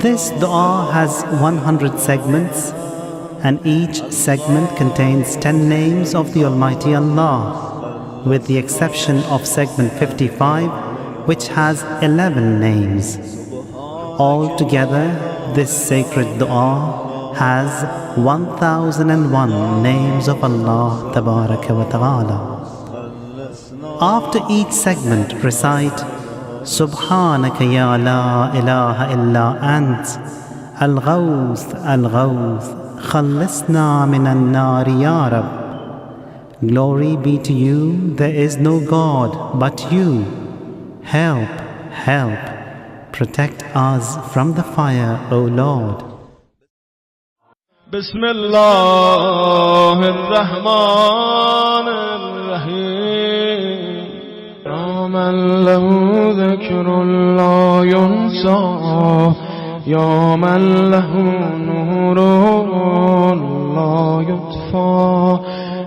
This dua has 100 segments, and each segment contains 10 names of the Almighty Allah, with the exception of segment 55, which has 11 names. Altogether, this sacred dua has 1001 names of Allah Tabaraka wa Ta'ala. After each segment, recite Subhanaka ya la ilaha illa ant, Al-Ghawth, Al-Ghawth, Khallisna minan nari ya Rab. Glory be to you, there is no God but you. Help, help, protect us from the fire, O Lord. Bismillahirrahmanirrahim. Ya man lahu dhikrun la yunsa, Ya man lahu nurun la yutfa,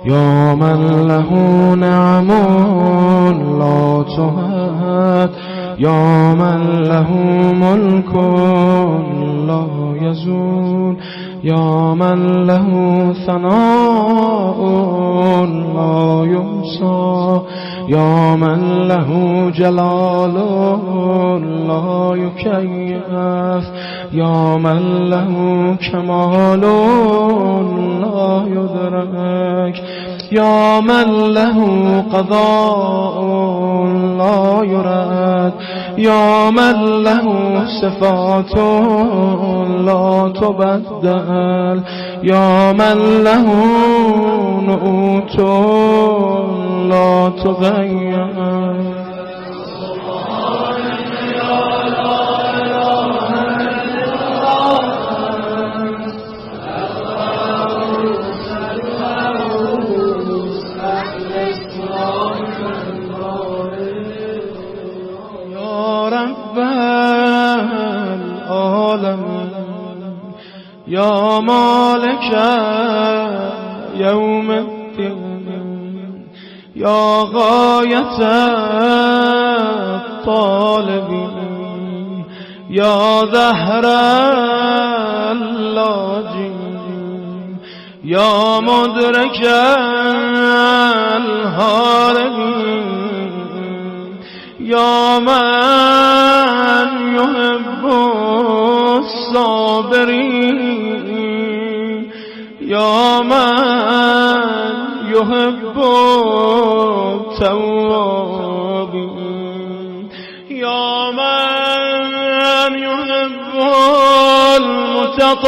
Ya man lahu ni'amun la tuhad, Ya man lahu mulkun la yazul, Ya man lahu thana'un la yumsa, Ya man lahu jalalun la yukayyaf, Ya man lahu kamalun la yudrak, Ya man lahu qada'un la yurad, Ya man lahu sifatun la tubaddal, Ya man lahu nu'utun la tughayyar. يا مالك يوم الدين، يا غاية الطالبين، يا ظهر اللاجئين، يا مدرك الهاربين، يا من يحب الصابرين، يا من يحب التوابين، يا من يحب المتطهرين،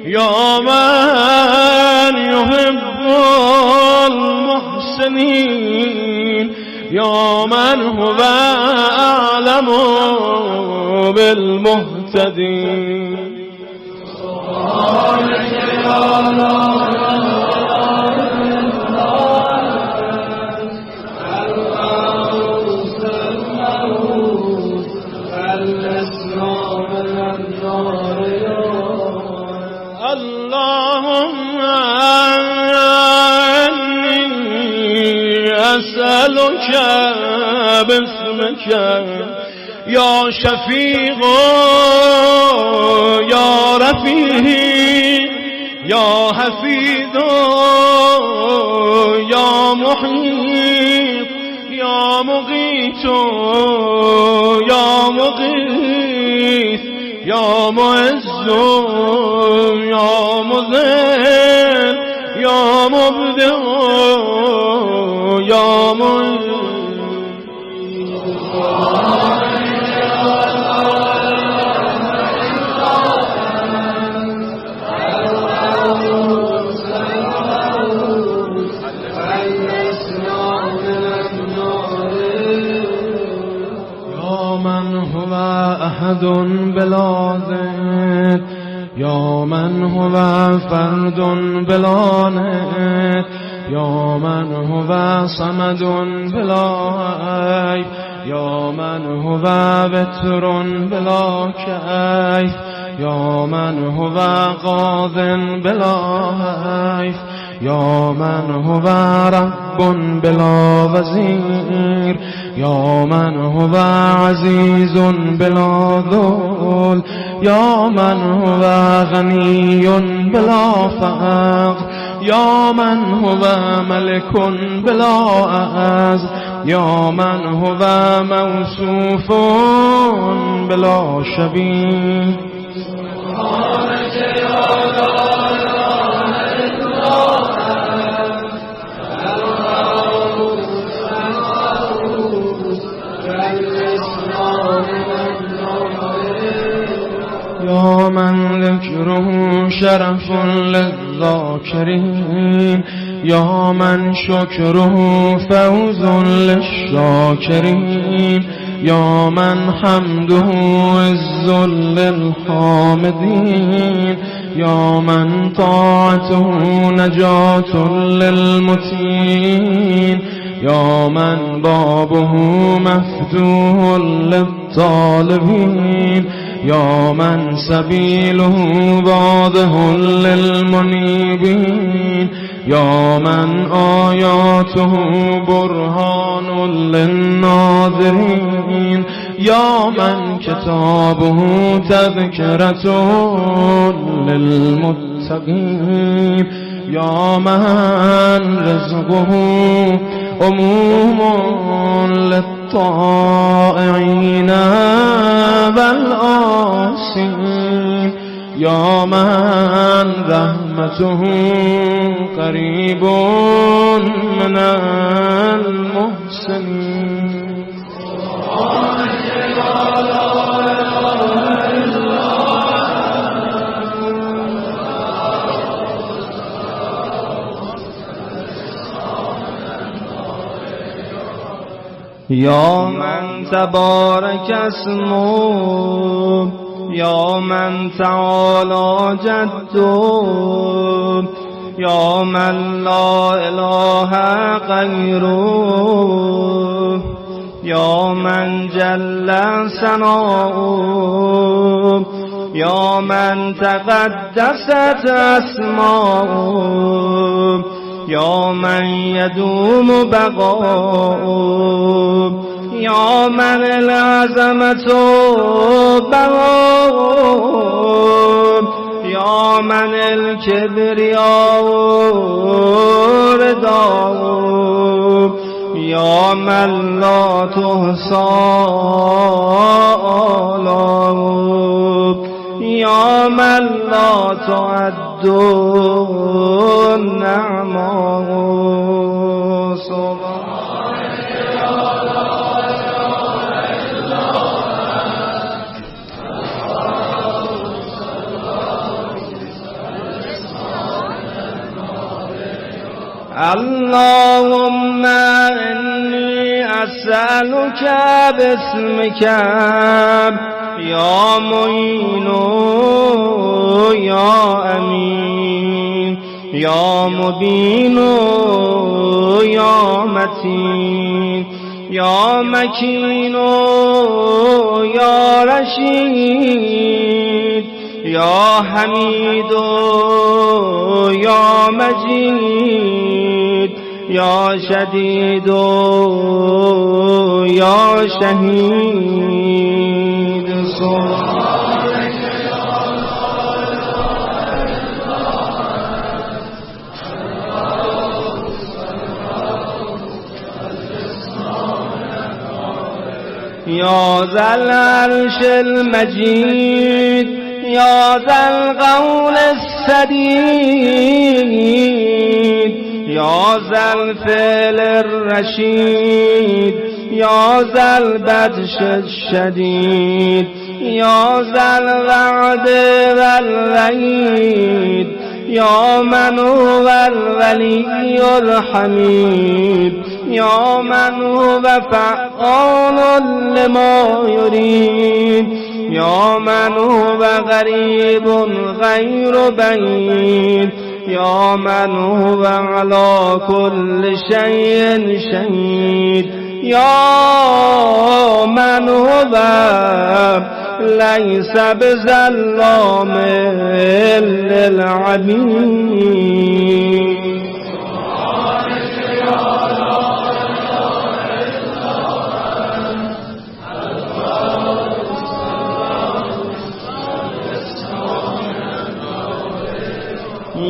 يا من يحب المحسنين، يا من هو أعلم بالمهتدين. سبحانك يا لا اللهم إني أسألك باسمك يا شفيق يا رفيق يا حفيظ يا محيط يا مغيث يا مغيث يا معز يا مذل يا مبدع يا معز. أحد بلا ضد يا من هو فرد بلا ند يا من هو صمد بلا عیب یا من هو وتر بلا کیف یا من هو قاض بلا حیف یا من هو رب بلا وزیر، یا من هو عزیز بلا ذل، یا من هو غنی بلا فقر، یا من هو ملک بلا عز، یا من هو موصوف بلا شبیه. یا من ذکره شرف للذاکرین، یا من شکره فوز للشاکرین، یا من حمده عز للحامدین، یا من طاعته نجات للمطیعین، یا من بابه مفتوح للطالبین، یا من سبیله واضح للمنیبین، یا من آیاته برهان للناظرین، یا من کتابه تذکرة للمتقین، یا من رزقه عموم للطائعین والآسین، یا من رحمته قریب من المحسنین. یا من تبارک اسمه، یا من تعالی جده، یا من لا اله غیره، یا من جل ثناؤه، یا من تقدست اسماؤه، یا من یدوم بقاؤه، یا من العظمة بقاؤه، یا من الكبریاء رداؤه، یا من لا تحصى آلاؤه، یا من لا تعد نعماؤه. سبحانك یا لا اله الا انت. اللهم إني أسألك باسمك یا معین یا امین یا مبین یا متین یا مکین یا رشید یا حمید یا مجید یا شدید یا شهید. سبحانك یا یا ذا العرش المجید یا ذا القول السدید یا ذا الفعل الرشید یا ذا البطش الشدید یا ذا الوعد والوعید یا من هو الولی الحمید یا من هو فعال لما یرید یا من هو غریب غیر بعید یا من هو علی کل شیء شهید یا من هو لیس بظلام للعبید.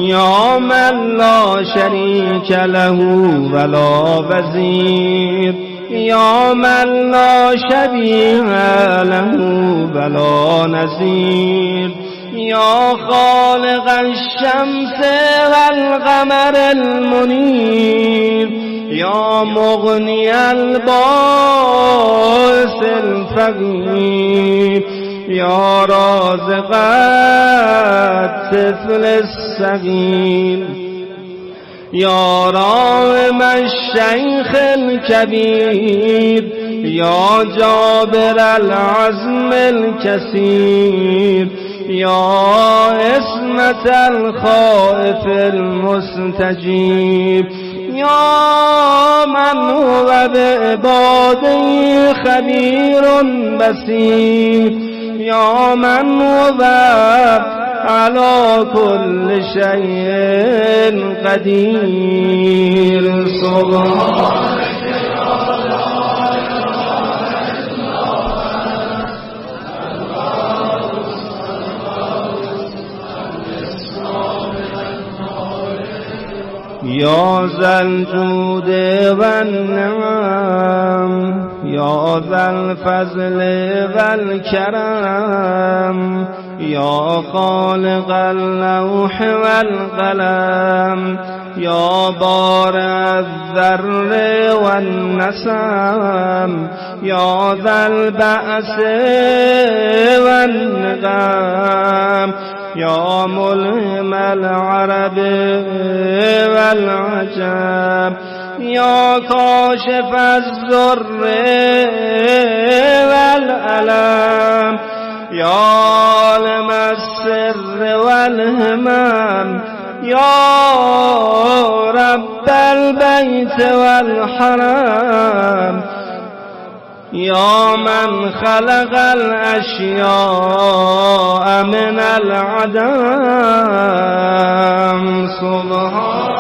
یا من لا شریک له ولا وزیر یا من لا شبیه له ولا نظیر یا خالق الشمس والقمر المنیر یا مغنی الباس الفقیر یا رازق الطفل الصغیر یا راحم الشیخ الکبیر یا جابر العزم الکثیر یا عصمت الخائف المستجیب یا من هو بعباده خبیر بصیر یا من هو على كل شيء قدير سبحانك يا ذا الجود والنعم يا ذا الفضل والكرم يا خالق اللوح والقلم يا بارئ الذر والنسم يا ذا البأس والنقم يا ملهم العرب والعجم يا كاشف الضر والألم يا عالم السر والهمم يا رب البيت والحرم يا من خلق الأشياء من العدم سبحان